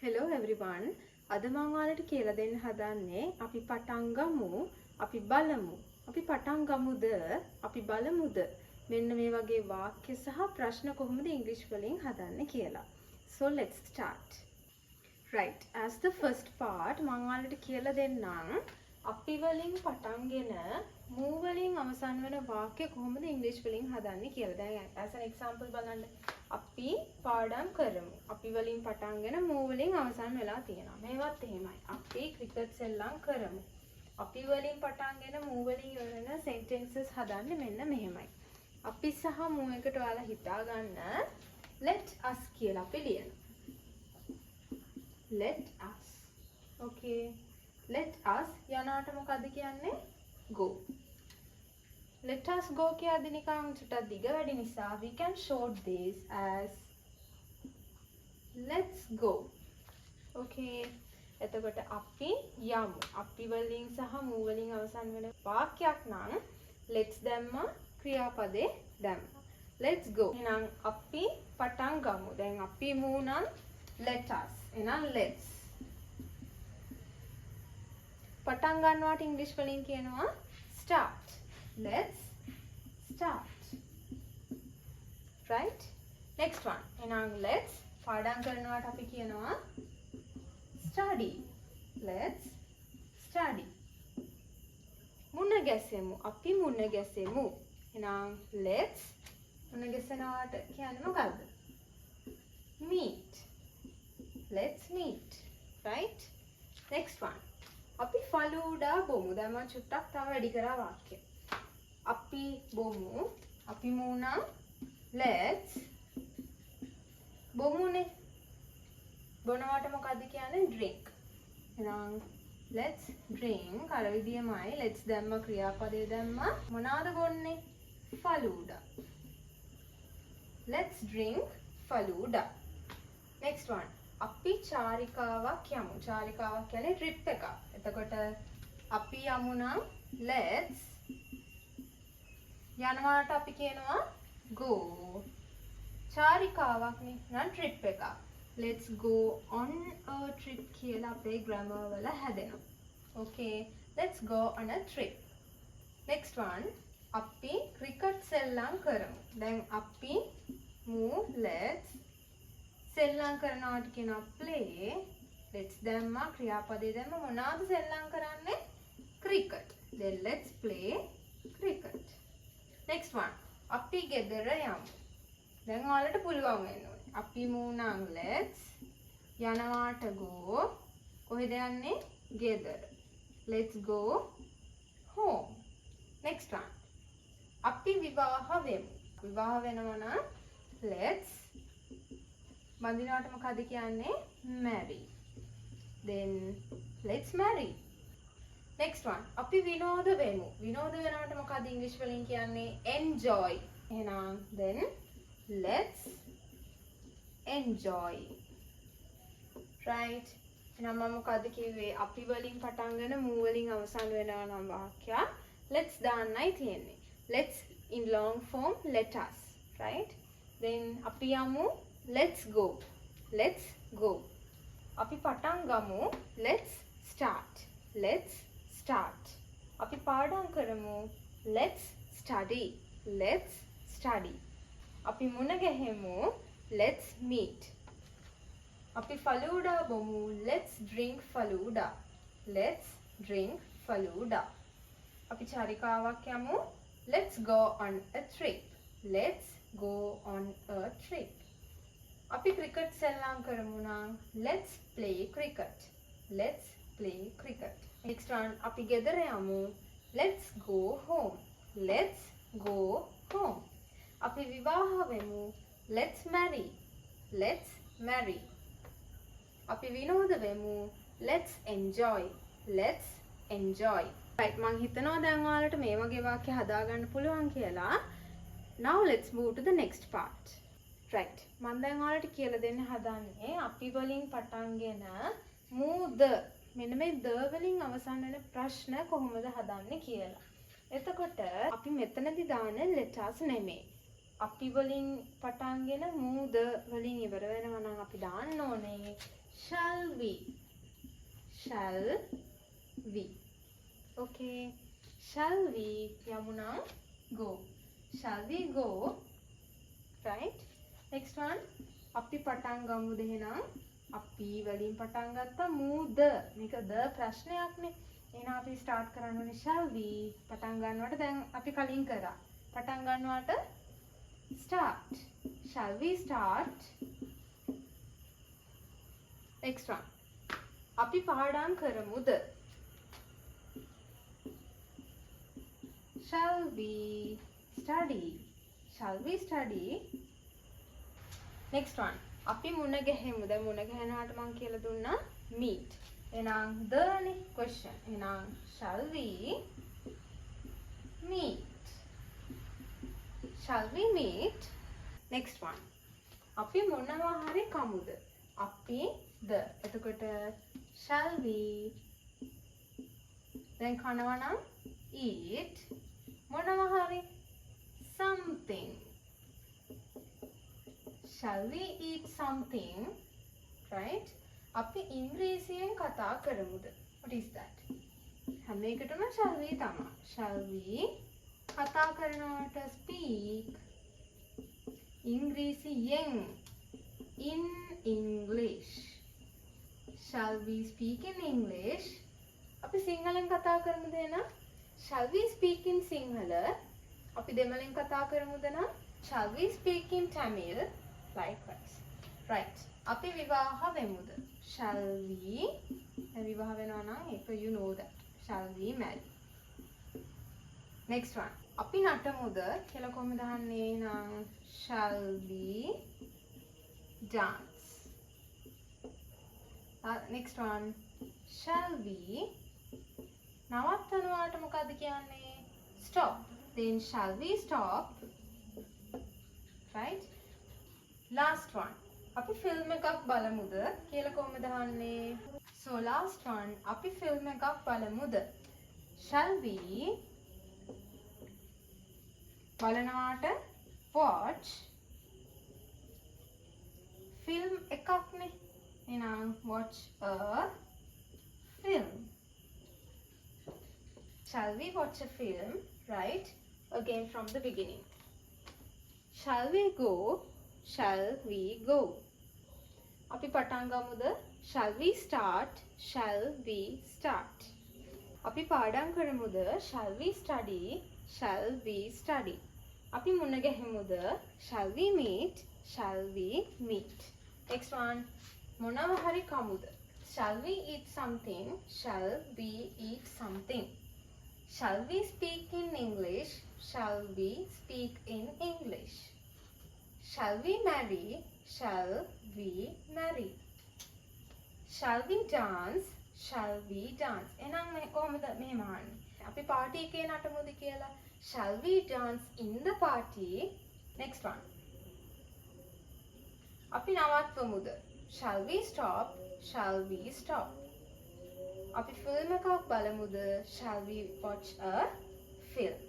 Hello everyone. අද මම ඔයාලට කියලා දෙන්න හදන්නේ අපි පටන් ගමු, අපි බලමු. අපි පටන් ගමුද, අපි බලමුද. මෙන්න මේ වගේ වාක්‍ය සහ ප්‍රශ්න කොහොමද ඉංග්‍රීසි වලින් හදන්නේ කියලා. So let's start. Right. As the first part මම ඔයාලට කියලා දෙන්නම් අපි වලින් පටන්ගෙන move වලින් අවසන් වෙන වාක්‍ය කොහොමද ඉංග්‍රීසි වලින් හදන්නේ කියලා. දැන් as an example බලන්න. අපි පාඩම් කරමු. අපි වලින් පටන්ගෙන move වලින් අවසන් වෙලා තියෙනවා. මේවත් එහෙමයි. අපි ක්‍රිකට් සෙල්ලම් කරමු. අපි වලින් පටන්ගෙන move වලින් වෙන sentences හදන්නේ මෙන්න මෙහෙමයි. අපි සහ move එකට ඔයාලා හිතා ගන්න let us කියලා අපි ලියනවා. let us. Okay. let us යනාට මොකද්ද කියන්නේ? go. Let us go කියද්දි නිකන් චුට්ටක් දිග වැඩි නිසා we can short this as let's go. Okay. එතකොට අපි යමු. අපි වලින් සහ move වලින් අවසන් වෙන වාක්‍යයක් නම් let's දැම්ම ක්‍රියාපදේ දැම්ම. let's go. එහෙනම් අපි පටන් ගමු. දැන් අපි move නම් let us. එහෙනම් let's. පටන් ගන්නවට ඉංග්‍රීසි වලින් කියනවා start. Let's start. Right? Next one. එහෙනම් let's පාඩම් කරනවට අපි කියනවා study. Let's study. මුණ ගැසෙමු. අපි මුණ ගැසෙමු. එහෙනම් let's මුණ ගැසෙනවට කියන්නේ මොකද්ද? meet. Let's meet. Right? Next one. අපි ෆලූඩා බොමු. දැන් මම චුට්ටක් තව වැඩි කරා වාක්‍ය. අපි බොමු. අපි මුණා let's බොමුනේ. බොනවට මොකද්ද කියන්නේ? drink. එහෙනම් let's drink අර විදියමයි let's දැම්ම ක්‍රියාපදේ දැම්ම මොනවාද බොන්නේ? ෆලූඩා. let's drink ෆලූඩා. next one. අපි චාරිකාවක් යමු. චාරිකාවක් කියන්නේ trip එකක්. එතකොට අපි යමු නම් let's යනවාට අපි කියනවා go. චාරිකාවක් නම් trip එකක්. let's go on a trip කියලා අපේ grammar වල හැදෙනවා. Okay, let's go on a trip. Next one. අපි cricket සෙල්ලම් කරමු. දැන් අපි move let's සෙල්ලම් කරනවට කියනවා play. let's දැම්ම ක්‍රියාපදේ දැම්ම මොනවාද සෙල්ලම් කරන්නේ? cricket. then let's play cricket. next one. අපි ගෙදර යමු. දැන් ඔයාලට පුළුවන් වෙන්න ඕනේ. අපි මූණන් let's යනවාට go. කොහෙද යන්නේ? ගෙදර. let's go home. next one. අපි විවාහ වෙමු. විවාහ වෙනවා නම් let's බඳිනවට මොකද කියන්නේ? marry. then let's marry. next one. අපි විනෝද වෙමු. විනෝද වෙනවට මොකද ඉංග්‍රීසි වලින් කියන්නේ? enjoy. එහෙනම් then let's enjoy. right? එහෙනම් මම මොකද කිව්වේ? අපි වලින් පටන්ගෙන move වලින් අවසන් වෙනවා නම් වාක්‍ය let's දාන්නයි තියෙන්නේ. let's in long form let us. right? then අපි යමු let's go. let's go. අපි පටන් ගමු let's start. let's start. අපි පාඩම් කරමු let's study. let's study. අපි මුණ ගැහෙමු let's meet. අපි ෆලූඩා බොමු let's drink ෆලූඩා. let's drink ෆලූඩා. අපි චාරිකාවක් යමු let's go on a trip. let's go on a trip. අපි ක්‍රිකට් සෙල්ලම් කරමු නම් let's play cricket. let's play cricket. next one. අපි ගෙදර යමු let's go home. let's go home. අපි විවාහ වෙමු let's marry. let's marry. අපි විනෝද වෙමු let's enjoy. let's enjoy. right, මං හිතනවා දැන් ඔයාලට මේ වගේ වාක්‍ය හදාගන්න පුළුවන් කියලා. now let's move to the next part. right, මම දැන් ඔයාලට කියලා දෙන්න හදන්නේ අපි වලින් පටන්ගෙන move the මෙන්න මේ the වලින් අවසන් වෙන ප්‍රශ්න කොහොමද හදන්නේ කියලා. එතකොට අපි මෙතනදී දාන let us නෙමෙයි. අපි වලින් පටන්ගෙන move the වලින් ඉවර වෙනවා නම් අපි දාන්න ඕනේ shall we. Shall we. Okay. Shall we යමු නම් go. Shall we go? Right? Next one. අපි පටන් ගමුද එහෙනම්. අපි වලින් පටන් ගත්තා මූද. මේක ද ප්‍රශ්නයක්නේ. එහෙනම් අපි start කරන්න ඕනේ shall we. පටන් ගන්නවට දැන් අපි කලින් කරා. පටන් ගන්නවට start. Shall we start? Next one. අපි පාඩම් කරමුද? Shall we study? Shall we study? Next one. අපි මුණ ගැහෙමු. දැන් මුණ ගැහෙනාට මම කියලා දුන්නා meet. එහෙනම් the නේ question. එහෙනම් shall we meet? Shall we meet? Next one. අපි මොනවා හරි කමුද? අපි the. එතකොට shall we දැන් කනවා නම් eat මොනවා හරි something. Shall we eat something? Right? අපි ඉංග්‍රීසියෙන් කතා කරමුද? What is that? හැම එකටම shall we තමයි. Shall we කතා කරනවට speak ඉංග්‍රීසියෙන් in English. Shall we speak in English? අපි සිංහලෙන් කතා කරමුද එහෙනම්? Shall we speak in Sinhala? අපි දෙමළෙන් කතා කරමුද නම්? Shall we speak in Tamil? Likewise. Right. අපි විවාහ වෙමුද? Shall we? විවාහ වෙනවා නම් ඒක you know that. Shall we marry? Next one. අපි නටමුද කියලා කොහොමද අහන්නේ නම් shall we dance? Next one. Shall we නවත්තනවාට මොකද්ද කියන්නේ? Stop. Then shall we stop? Right? Last one. අපි ෆිල්ම් එකක් බලමුද කියලා කොහොමද අහන්නේ? So last one. අපි ෆිල්ම් එකක් බලමුද? Shall we බලනවාට watch film එකක්නේ. එහෙනම් watch a film. Shall we watch a film? Right? Again from the beginning. Shall we go? Shall we go? අපි පටන් ගමුද? Shall we start? Shall we start? අපි පාඩම් කරමුද? Shall we study? Shall we study? අපි මුණ ගැහෙමුද? Shall we meet? Shall we meet? Next one. මොනවා හරි කමුද? Shall we eat something? Shall we eat something? Shall we speak in English? Shall we speak in English? Shall we marry? Shall we marry? Shall we dance? Shall we dance? එහෙනම් මේ කොහොමද මෙහෙම අහන්නේ? අපි party එකේ නටමුද කියලා? Shall we dance in the party? Next one. අපි නවත්වමුද? Shall we stop? Shall we stop? අපි ෆිල්ම් එකක් බලමුද? Shall we watch a film?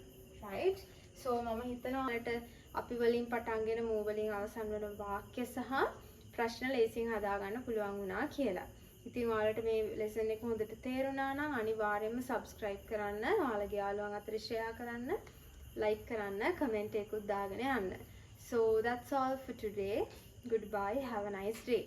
Right? So මම හිතනවා ඔයාලට අපි වලින් පටන්ගෙන මූ වලින් අවසන් වන වාක්‍ය සහ ප්‍රශ්න ලේසියෙන් හදා ගන්න පුළුවන් වුණා කියලා. ඉතින් ඔයාලට මේ ලෙසන් එක හොඳට තේරුණා නම් අනිවාර්යයෙන්ම subscribe කරන්න, ඔයාලගේ යාළුවන් අතර share කරන්න, like කරන්න, comment එකකුත් දාගෙන යන්න. So that's all for today. Goodbye. Have a nice day.